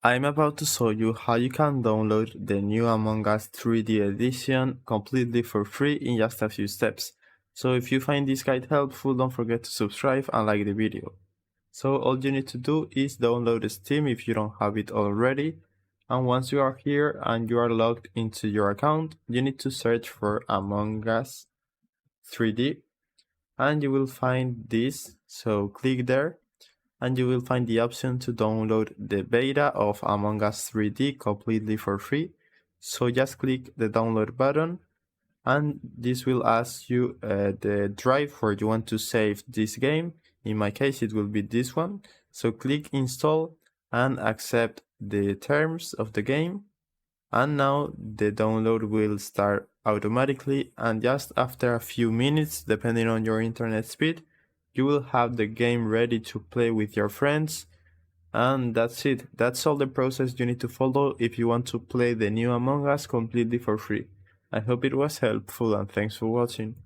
I'm about to show you how you can download the new Among Us 3D edition completely for free in just a few steps. So if you find this guide helpful, don't forget to subscribe and like the video. So all you need to do is download Steam if you don't have it already. And once you are here and you are logged into your account, you need to search for Among Us 3D and you will find this. So click there and you will find the option to download the beta of Among Us 3D completely for free. So just click the download button and this will ask you the drive where you want to save this game. In my case it will be this one. So click install and accept the terms of the game, and now the download will start automatically, and just after a few minutes, depending on your internet speed, you will have the game ready to play with your friends. And that's it. That's all the process you need to follow if you want to play the new Among Us completely for free. I hope it was helpful and thanks for watching.